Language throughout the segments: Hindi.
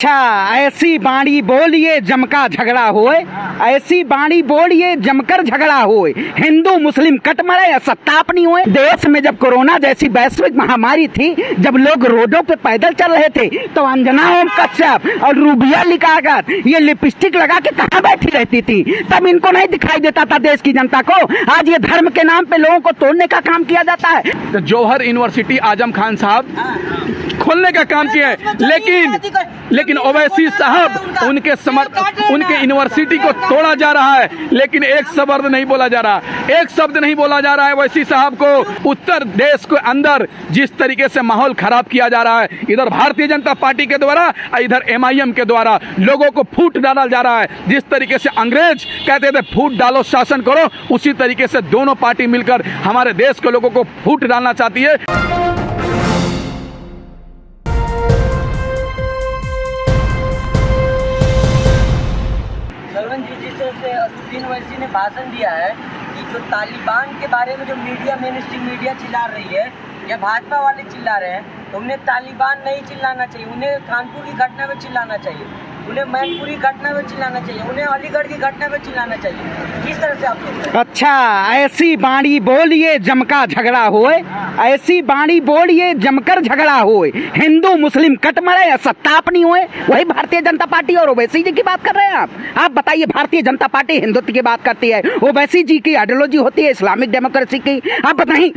अच्छा, ऐसी बाणी बोलिए जमका झगड़ा होए, ऐसी बाणी बोलिए जमकर झगड़ा होए, हिंदू मुस्लिम कट मरे सत्तापनी होए। देश में जब कोरोना जैसी वैश्विक महामारी थी, जब लोग रोडों पे पैदल चल रहे थे, तो अंजना ओम कश्यप और रूबिया लिकागत ये लिपस्टिक लगा के कहाँ बैठी रहती थी? तब इनको नहीं दिखाई देता था देश की जनता को। आज ये धर्म के नाम पे लोगों को तोड़ने का काम किया जाता है। तो जौहर यूनिवर्सिटी आजम खान साहब खोलने का काम किया है, लेकिन ओवैसी साहब उनके यूनिवर्सिटी को तोड़ा जा रहा है, लेकिन एक शब्द नहीं बोला जा रहा, एक शब्द नहीं बोला जा रहा है। ओवैसी साहब को उत्तर देश के अंदर जिस तरीके से माहौल खराब किया जा रहा है, इधर भारतीय जनता पार्टी के द्वारा, इधर MIM के द्वारा लोगों को फूट डाला जा रहा है। जिस तरीके से अंग्रेज कहते थे फूट डालो शासन करो, उसी तरीके से दोनों पार्टी मिलकर हमारे देश के लोगों को फूट डालना चाहती है। जिस तरह से असदुद्दीन ओवैसी ने भाषण दिया है कि जो तालिबान के बारे में जो मीडिया मेन स्ट्रीम मीडिया चिल्ला रही है या भाजपा वाले चिल्ला रहे हैं, तो उन्हें तालिबान नहीं चिल्लाना चाहिए, उन्हें कानपुर की घटना में चिल्लाना चाहिए, उन्हें मैनपुरी घटना में चिल्लाना चाहिए, उन्हें अलीगढ़ की घटना में चिल्लाना चाहिए। किस तरह से आप सोचते हैं? अच्छा, ऐसी बाणी बोलिए जमका झगड़ा होए, ऐसी बाणी बोलिए जमकर झगड़ा होए, हिंदू मुस्लिम कट मरे सत्तापनी होए। वही भारतीय जनता पार्टी और ओवैसी जी की बात कर रहे हैं आप बताइए। भारतीय जनता पार्टी हिंदुत्व की बात करती है, ओवैसी जी की आइडियोलॉजी होती है इस्लामिक डेमोक्रेसी की। आप बताइए,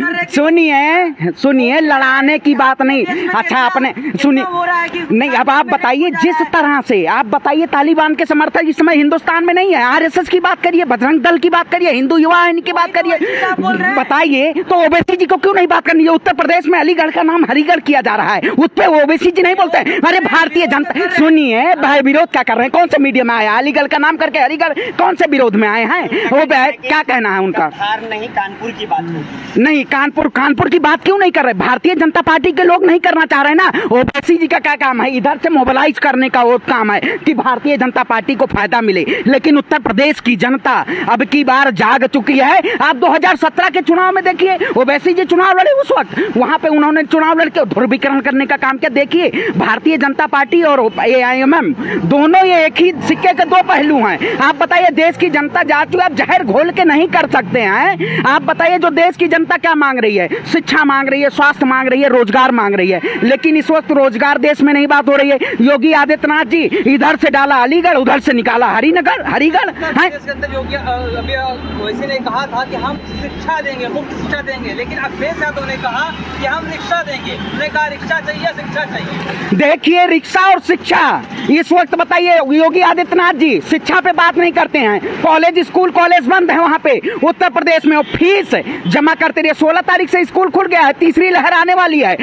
सुनिए लड़ाने की बात नहीं। अच्छा, आपने सुनिए नहीं, अब आप बताइए जिस तरह से आप बताइए तालिबान के समर्थक इस समय हिंदुस्तान में नहीं है। RSS की बात करिए, बजरंग दल की बात करिए, हिंदू युवा की बात करिए, बताइए तो ओवैसी जी को क्यों नहीं बात करनी है? उत्तर प्रदेश में अलीगढ़ का नाम हरिगढ़ किया जा रहा है, उस पर ओवैसी जी नहीं बोलते हैं। अरे भारतीय जनता, सुनिए भाई, विरोध क्या कर रहे हैं? कौन से मीडिया में आया अलीगढ़ का नाम करके? हरिगढ़ कौन से विरोध में आए हैं? वो क्या कहना है उनका? नहीं, कानपुर की बात नहीं, कानपुर की बात क्यों नहीं कर रहे? भारतीय जनता पार्टी के लोग नहीं करना चाह रहे ना। ओवैसी जी का क्या काम है? इधर से मोबिलाइज करने का वो काम है कि भारतीय जनता पार्टी को फायदा मिले, लेकिन उत्तर प्रदेश की जनता अब की बार जाग चुकी है। आप 2017 के चुनाव में देखिए, ओवैसी जी चुनाव लड़े, उस वक्त वहां पे उन्होंने चुनाव लड़के ध्रुवीकरण करने का काम किया। देखिए, भारतीय जनता पार्टी और AIMM दोनों ये एक ही सिक्के के दो पहलू हैं। आप बताइए, देश की जनता जा चुकी है, आप जहर घोल के नहीं कर सकते हैं। आप बताइए, जो देश की जनता क्या मांग रही है? शिक्षा मांग रही है, स्वास्थ्य मांग रही है, रोजगार मांग रही है, लेकिन इस वक्त रोजगार देश में नहीं बात हो रही है। योगी आदित्यनाथ जी इधर से डाला अलीगढ़, उधर से निकाला हरिगढ़। इसके अंदर योगी अभी ओवैसी ने कहा था कि हम शिक्षा देंगे, मुफ्त शिक्षा देंगे, लेकिन अखिलेश यादव ने कहा कि हम रिक्शा देंगे। उन्होंने कहा रिक्शा चाहिए, शिक्षा चाहिए। देखिए, रिक्शा और शिक्षा इस वक्त बताइए, योगी आदित्यनाथ जी शिक्षा पे बात नहीं करते हैं। स्कूल कॉलेज बंद है वहाँ पे उत्तर प्रदेश में, और फीस जमा करते रहिए। 16 तारीख से स्कूल खुल गया है, तीसरी लहर आने वाली है,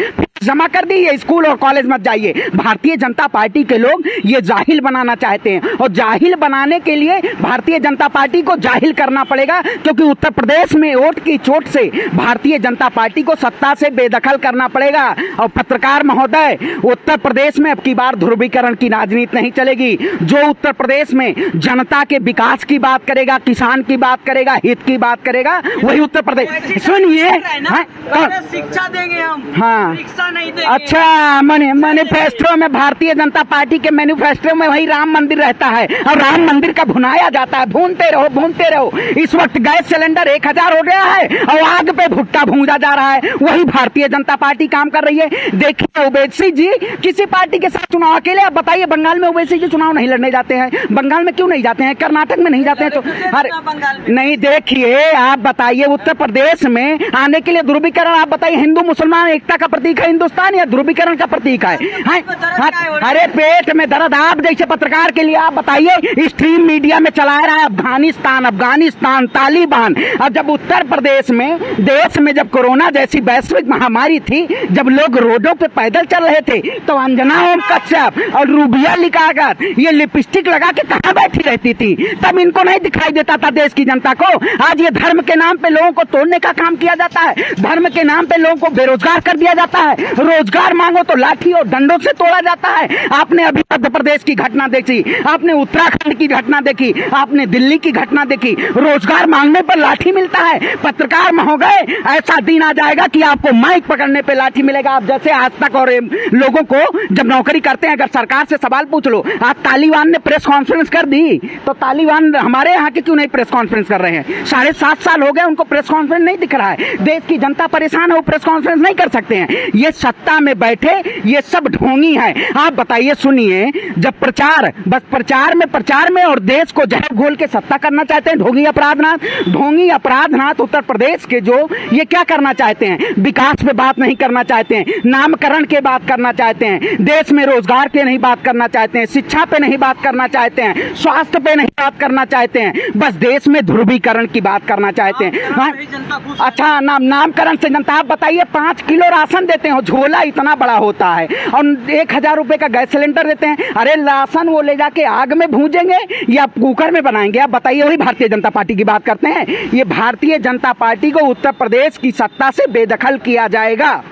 जमा कर दी, स्कूल और कॉलेज मत जाइए। भारतीय जनता पार्टी के लोग ये जाहिल बनाना चाहते हैं, और जाहिल बनाने के लिए भारतीय जनता पार्टी को जाहिल करना पड़ेगा, क्योंकि उत्तर प्रदेश में वोट की चोट से भारतीय जनता पार्टी को सत्ता से बेदखल करना पड़ेगा। और पत्रकार महोदय, उत्तर प्रदेश में अब की बार ध्रुवीकरण की राजनीति नहीं चलेगी। जो उत्तर प्रदेश में जनता के विकास की बात करेगा, किसान की बात करेगा, हित की बात करेगा, वही उत्तर प्रदेश। सुनिए, शिक्षा देंगे हम, हाँ, नहीं देंगे। अच्छा, मैनिफेस्टो में, भारतीय जनता पार्टी के मैनिफेस्टो में वही राम मंदिर रहता है, और राम मंदिर का भुनाया जाता है। भूनते रहो। इस वक्त गैस सिलेंडर 1000 हो गया है, और आग पे भुट्टा भूंजा जा रहा है। वही भारतीय जनता पार्टी काम कर रही है। देखिए, ओवैसी जी किसी पार्टी के साथ चुनाव अकेले, आप बताइए, बंगाल में ओवैसी जी चुनाव नहीं लड़ने जाते हैं। बंगाल में क्यों नहीं जाते हैं? कर्नाटक में नहीं जाते हैं? तो अरे नहीं, देखिए, आप बताइए, उत्तर प्रदेश में आने के लिए ध्रुवीकरण, आप बताइए, हिंदू मुसलमान एकता का प्रतीक है हिंदुस्तान, या ध्रुवीकरण का प्रतीक है? अरे पेट में दर्द आप जैसे पत्रकार के लिए आप बताइए, स्ट्रीम मीडिया में चला रहा है अफगानिस्तान तालिबान। और जब उत्तर प्रदेश में, देश में जब कोरोना जैसी वैश्विक महामारी थी, जब लोग रोडों पे पैदल चल रहे थे, तो अंजना ओम कश्यप और रूबिया लिकागत ये लिपस्टिक लगा के कहाँ बैठी रहती थी? तब इनको नहीं दिखाई देता था देश की जनता को। आज ये धर्म के नाम पे लोगों को तोड़ने का काम किया जाता है, धर्म के नाम पे लोगों को बेरोजगार कर दिया जाता है। रोजगार मांगो तो लाठी और डंडों से तोड़ा जाता है। आपने अभी मध्य प्रदेश की घटना देखी, आपने उत्तराखंड की घटना देखी, आपने दिल्ली की घटना देखी। रोजगार मांगने पर लाठी मिलता है। पत्रकार महोदय, ऐसा दिन आ जाएगा कि आपको माइक पकड़ने पे लाठी मिलेगा। आप जैसे आज तक और लोगों को जब नौकरी करते हैं, अगर सरकार से सवाल पूछ लो, आज तालिबान ने प्रेस कॉन्फ्रेंस कर दी, तो तालिबान हमारे यहाँ के क्यों नहीं प्रेस कॉन्फ्रेंस कर रहे हैं? 7.5 साल हो गए, उनको प्रेस कॉन्फ्रेंस नहीं दिख रहा है। देश की जनता परेशान है, वो प्रेस कॉन्फ्रेंस नहीं कर सकते हैं। ये सत्ता में बैठे ये सब ढोंगी है। आप बताइए, सुनिए, जब प्रचार, बस प्रचार में और देश को जहर घोल के सत्ता करना चाहते हैं ढोंगी अपराधनाथ उत्तर प्रदेश के, जो ये क्या करना चाहते हैं? विकास पे बात नहीं करना चाहते हैं, नामकरण के बात करना चाहते हैं, देश में रोजगार के नहीं बात करना चाहते हैं, शिक्षा पे नहीं बात करना चाहते हैं, स्वास्थ्य पे नहीं बात करना चाहते हैं, बस देश में ध्रुवीकरण की बात करना चाहते हैं। अच्छा, नामकरण से जनता। आप बताइए, 5 किलो राशन देते हो, झोला इतना बड़ा होता है, और 1000 रुपए का गैस सिलेंडर देते हैं। अरे राशन वो ले जाके आग में भूजेंगे या कुकर में बनाएंगे? आप बताइए। वही भारतीय जनता पार्टी की बात करते हैं। ये भारतीय जनता पार्टी को उत्तर प्रदेश की सत्ता से बेदखल किया जाएगा।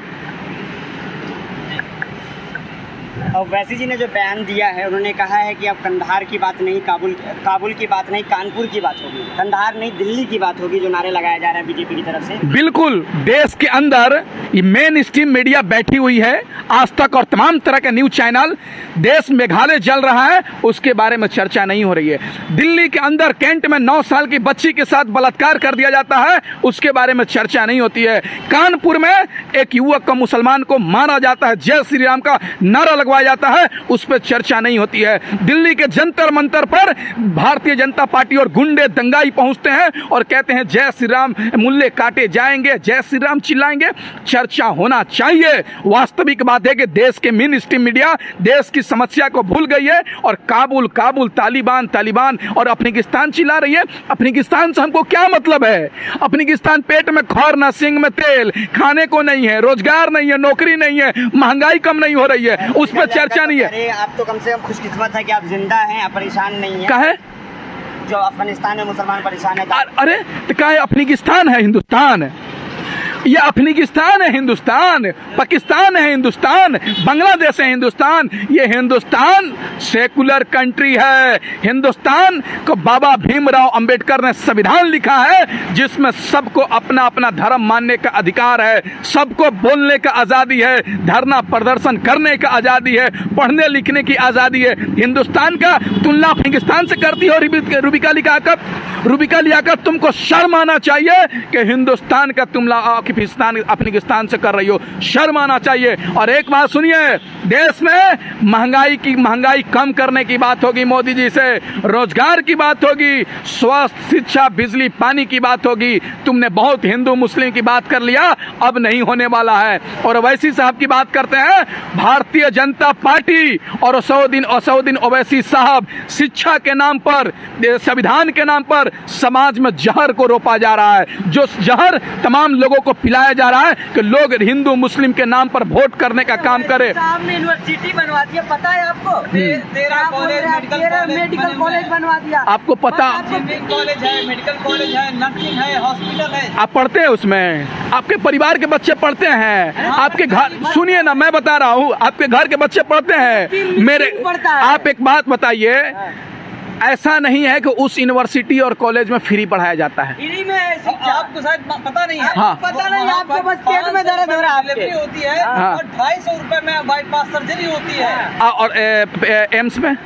ओवैसी जी ने जो बयान दिया है, उन्होंने कहा है कि अब कंधार की बात नहीं, काबुल की बात नहीं, कानपुर की बात होगी, कंधार नहीं दिल्ली की बात होगी, जो नारे लगाया जा रहा है बीजेपी की तरफ से। बिल्कुल, देश के अंदर ये मेन स्ट्रीम मीडिया बैठी हुई है, आज तक और तमाम तरह के न्यूज चैनल। देश मेघालय जल रहा है, उसके बारे में चर्चा नहीं हो रही है। दिल्ली के अंदर कैंट में 9 साल की बच्ची के साथ बलात्कार कर दिया जाता है, उसके बारे में चर्चा नहीं होती है। कानपुर में एक युवक को, मुसलमान को मारा जाता है, जय श्री राम का नारा लगवाया जाता है, उस पर चर्चा नहीं होती है। दिल्ली के जंतर मंतर पर भारतीय जनता पार्टी और गुंडे दंगाई पहुंचते हैं और कहते हैं जय श्री राम, मुल्ले काटे जाएंगे, जय श्री राम चिल्लाएंगे। चर्चा होना चाहिए। वास्तविक बात है कि देश के मेन स्ट्रीम मीडिया देश की समस्या को भूल गई है और काबुल तालिबान और अफगानिस्तान चिल्ला रही है। अफगानिस्तान से हमको क्या मतलब है? अफगानिस्तान पेट में खौर न सिंग में तेल, खाने को नहीं है, रोजगार नहीं है, नौकरी नहीं है, महंगाई कम नहीं हो रही है, उस पर चर्चा नहीं है। अरे आप तो कम से कम खुशकिस्मत है कि आप जिंदा हैं, आप परेशान नहीं है। कहे जो अफगानिस्तान में मुसलमान परेशान है। अरे तो कहे अफगानिस्तान है हिंदुस्तान, ये अफगानिस्तान है हिंदुस्तान, पाकिस्तान है हिंदुस्तान, बांग्लादेश है हिंदुस्तान। ये हिंदुस्तान सेकुलर कंट्री है। हिंदुस्तान को बाबा भीमराव अंबेडकर ने संविधान लिखा है, जिसमें सबको अपना अपना धर्म मानने का अधिकार है, सबको बोलने का आजादी है, धरना प्रदर्शन करने का आजादी है, पढ़ने लिखने की आजादी है। हिंदुस्तान का तुलना अफगानिस्तान से करती हो रुबिका लियाकत, तुमको शर्म आना चाहिए कि हिंदुस्तान का तुलना अफगानिस्तान से कर रही हो, शर्म आना चाहिए। और एक बात सुनिए, देश में महंगाई कम करने की बात होगी मोदी जी से, रोजगार की बात होगी, स्वास्थ्य, शिक्षा, बिजली, पानी की बात होगी। तुमने बहुत हिंदू मुस्लिम की बात कर लिया, अब नहीं होने वाला है। और ओवैसी साहब की बात करते हैं, भारतीय जनता पार्टी और असउद्दीन ओवैसी साहब शिक्षा के नाम पर, संविधान के नाम पर समाज में जहर को रोपा जा रहा है, जो जहर तमाम लोगों को पिलाया जा रहा है कि लोग हिंदू मुस्लिम के नाम पर वोट करने का काम करें। सामने यूनिवर्सिटी बनवा दिया, पता है आपको? 13 मेडिकल कॉलेज बनवा दिया। आपको पता? कॉलेज है, मेडिकल कॉलेज है, नर्सिंग है, हॉस्पिटल है। आप पढ़ते हैं उसमें? आपके परिवार के बच्चे पढ़ते हैं? आपके घर, सुनिए ना, मैं बता रहा हूँ, आपके घर के बच्चे पढ़ते हैं। मेरे, आप एक बात बताइए, ऐसा नहीं है कि उस यूनिवर्सिटी और कॉलेज में फ्री पढ़ाया जाता है। फ्री में आपको शायद पता नहीं है। हाँ, पता नहीं, आपको बस पेट में दर्द हो रहा है, डिलीवरी होती है। हाँ। और 250 रुपए में बाईपास सर्जरी होती है। और एम्स में,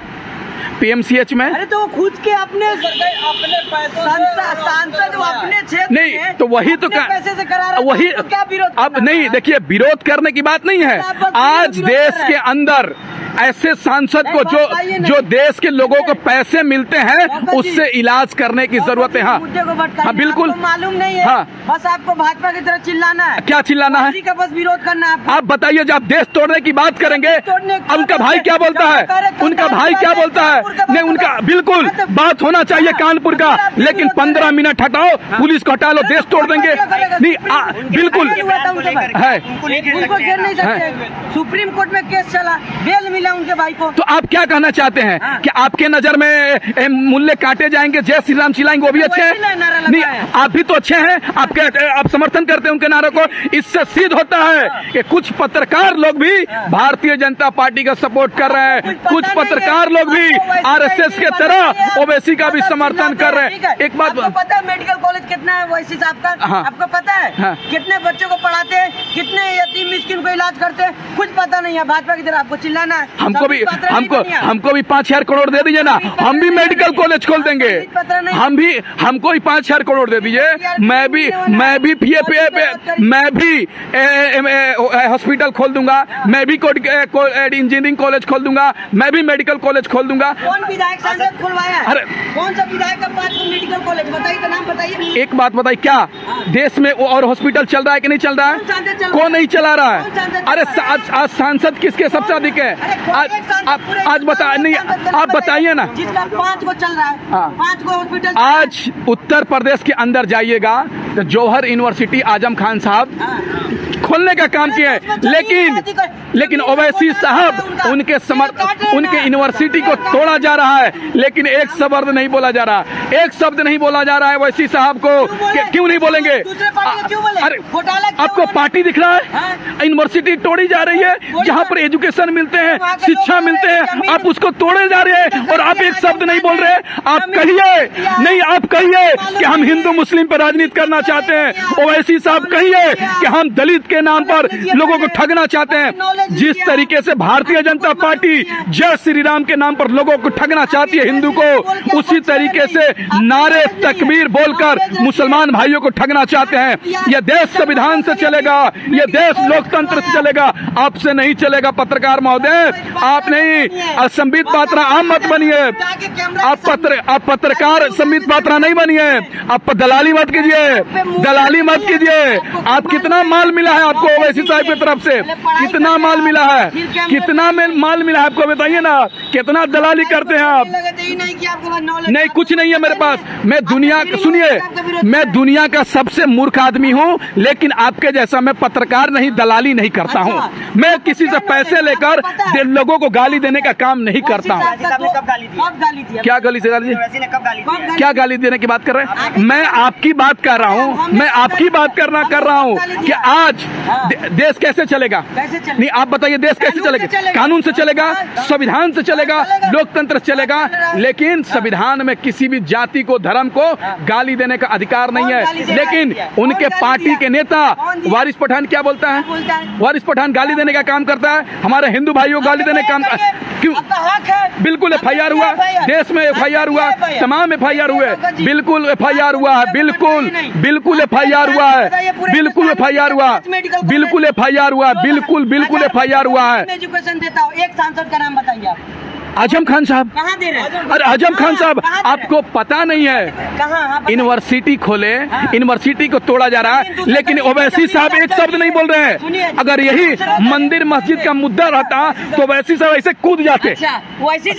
PMCH में। अरे तो वो खुद के अपने पैसों सांसद अपने क्षेत्र नहीं, तो वही तो पैसे से करा रहा, वही तो क्या विरोध? अब नहीं, देखिए, विरोध करने की बात नहीं है। आज देश के अंदर ऐसे सांसद को जो देश के लोगों को पैसे मिलते हैं, उससे इलाज करने की जरूरत है। हाँ बिल्कुल, मालूम नहीं है। हाँ, बस आपको भाजपा की तरह चिल्लाना है। क्या चिल्लाना है? का बस विरोध करना है। आप बताइए, जब देश तोड़ने की बात करेंगे, उनका भाई क्या बोलता है? उनका भाई क्या बोलता है? नहीं, उनका बिल्कुल बात होना चाहिए कानपुर का, लेकिन 15 मिनट हटाओ, पुलिस को हटा लो, देश तोड़ देंगे। नहीं, बिल्कुल है, उनको घेर नहीं सकते। सुप्रीम कोर्ट में केस चला, बेल मिला उनके भाई को। तो आप क्या कहना चाहते हैं? हाँ। कि आपके नजर में मूल्य काटे जाएंगे, जय श्री राम चिल्लाएंगे वो भी अच्छे हैं? नहीं, आप भी तो अच्छे हैं, आप समर्थन करते हैं उनके नारों को। इससे सिद्ध होता है कि कुछ पत्रकार लोग भी भारतीय जनता पार्टी का सपोर्ट कर रहे हैं, कुछ पत्रकार लोग भी आरएसएस के तरह ओवैसी का भी समर्थन कर रहे हैं। एक बात आपको पता है मेडिकल कॉलेज कितना है वैसी साहब का? हाँ। आपको पता है? हाँ। कितने बच्चों को पढ़ाते हैं, कितने यतीम मिस्किन को इलाज करते हैं, कुछ पता नहीं है। भाजपा की तरफ आपको चिल्लाना है। हमको भी 5,000 करोड़ दे दीजिए ना, हम भी मेडिकल कॉलेज खोल देंगे। हमको भी 5,000 करोड़ दे दीजिए, मैं भी हॉस्पिटल खोल दूंगा, मैं भी इंजीनियरिंग कॉलेज खोल दूंगा, मैं भी मेडिकल कॉलेज खोल दूंगा। कौन विधायक सांसद खुलवाया है? अरे कौन सा विधायक का 5 मेडिकल कॉलेज बताइए, तो नाम बताइए। एक बात बताइए, क्या देश में और हॉस्पिटल चल रहा है कि नहीं चल रहा है? कौन नहीं चला रहा है? अरे आज सांसद किसके सबसे अधिक है? आज आप बताइए ना। जिसका 5 को चल रहा है, 5 को हॉस्पिटल। आज उत्तर प्रदेश के अंदर जाइएगा तो जौहर यूनिवर्सिटी आजम खान साहब खोलने का काम किया है, लेकिन ओवैसी साहब उनके यूनिवर्सिटी को तोड़ा जा रहा है, लेकिन एक शब्द नहीं बोला जा रहा, एक शब्द नहीं बोला जा रहा है ओवैसी साहब को। क्यों नहीं बोलेंगे? अरे आपको पार्टी दिख रहा है? यूनिवर्सिटी तोड़ी जा रही है, जहाँ पर एजुकेशन मिलते हैं, शिक्षा मिलते हैं, आप उसको तोड़े जा रहे हैं और आप एक शब्द नहीं बोल रहे। आप कहिए कि हम हिंदू मुस्लिम पर राजनीति करना चाहते हैं। ओवैसी साहब कहिए कि हम दलित के नाम पर लोगों को ठगना चाहते हैं। जिस तरीके से भारतीय जनता पार्टी जय श्री राम के नाम पर लोगों को ठगना चाहती है हिंदू को, उसी तरीके से नारे तकबीर बोलकर मुसलमान भाइयों को ठगना चाहते हैं। यह देश संविधान से चलेगा, यह देश लोकतंत्र से चलेगा, आपसे नहीं चलेगा। पत्रकार महोदय, आप नहीं संबित पात्रा आप मत बनिए, आप पत्रकार संबित पात्रा नहीं बनिए, आप दलाली मत कीजिए। आप कितना माल मिला है आपको ओवैसी साहब की तरफ से? कितना माल मिला है? माल मिला है आपको बताइए ना, कितना दलाली करते हैं आप? नहीं, कुछ नहीं है मेरे पास। मैं दुनिया का सबसे मूर्ख आदमी हूँ, लेकिन आपके जैसा मैं पत्रकार नहीं, दलाली नहीं करता हूँ। मैं किसी से पैसे लेकर लोगों को गाली देने का काम नहीं करता हूँ। क्या गाली से गाली? क्या गाली देने की बात कर रहे हैं? मैं आपकी बात कर रहा हूँ कि आज देश कैसे चलेगा? नहीं, आप बताइए देश कैसे चलेगा? कानून से चलेगा, संविधान से चलेगा, लोकतंत्र से चलेगा, लेकिन संविधान में किसी भी जाति को, धर्म को गाली देने का अधिकार नहीं है। लेकिन उनके पार्टी के नेता वारिस पठान क्या बोलता है? वारिस पठान गाली देने का काम करता है, हमारे हिंदू भाइयों को गाली देने का काम। क्यों? बिल्कुल FIR हुआ, देश में FIR हुआ, तमाम FIR हुए, बिल्कुल FIR हुआ है, बिल्कुल FIR हुआ है, बिल्कुल FIR हुआ है। एजुकेशन देता हूँ, एक सांसद का नाम बताइए आप। आजम खान साहब। कहाँ दे रहे हैं? अरे आजम खान साहब, आपको पता नहीं है? कहाँ? यूनिवर्सिटी खोले, यूनिवर्सिटी को तोड़ा जा रहा है, लेकिन ओवैसी साहब एक शब्द नहीं बोल रहे हैं। अगर यही मंदिर मस्जिद का मुद्दा रहता तो ओवैसी साहब ऐसे कूद जाते। ओवैसी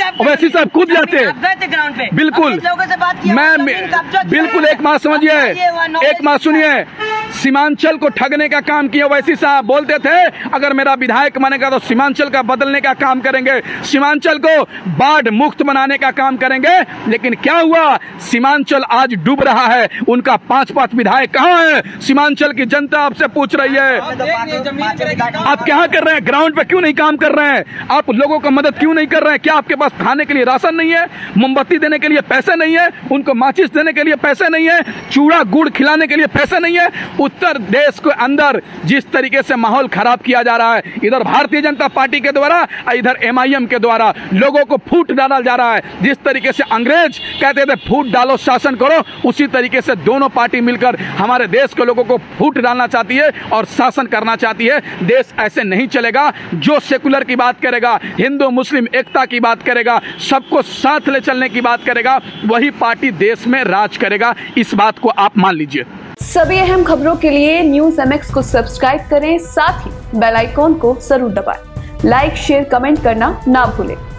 साहब कूद जाते ग्राउंड पे। बिल्कुल। बिल्कुल एक बात समझिए, एक बात सुनिए, सीमांचल को ठगने का काम किया ओवैसी साहब। बोलते थे अगर मेरा विधायक बनेगा तो सीमांचल का बदलने का काम करेंगे, सीमांचल को बाढ़ मुक्त बनाने का काम करेंगे। लेकिन क्या हुआ? सीमांचल आज डूब रहा है। उनका 5 विधायक कहाँ है? सीमांचल की जनता आपसे पूछ रही है। आप क्या कर रहे हैं? ग्राउंड पे क्यों नहीं काम कर रहे हैं? आप लोगों को मदद क्यों नहीं कर रहे हैं? क्या आपके पास खाने के लिए राशन नहीं है? मोमबत्ती देने के लिए पैसे नहीं है? उनको माचिस देने के लिए पैसे नहीं है? चूड़ा गुड़ खिलाने के लिए पैसे नहीं है? उत्तर देश के अंदर जिस तरीके से माहौल खराब किया जा रहा है, इधर भारतीय जनता पार्टी के द्वारा, इधर MIM के द्वारा लोगों को फूट डाला जा रहा है। जिस तरीके से अंग्रेज कहते थे फूट डालो शासन करो, उसी तरीके से दोनों पार्टी मिलकर हमारे देश के लोगों को फूट डालना चाहती है और शासन करना चाहती है। देश ऐसे नहीं चलेगा। जो सेकुलर की बात करेगा, हिंदू मुस्लिम एकता की बात करेगा, सबको साथ ले चलने की बात करेगा, वही पार्टी देश में राज करेगा। इस बात को आप मान लीजिए। सभी अहम खबरों के लिए न्यूज़ MX को सब्सक्राइब करें, साथ ही बेल आइकॉन को जरूर दबाएं। लाइक, शेयर, कमेंट करना ना भूलें।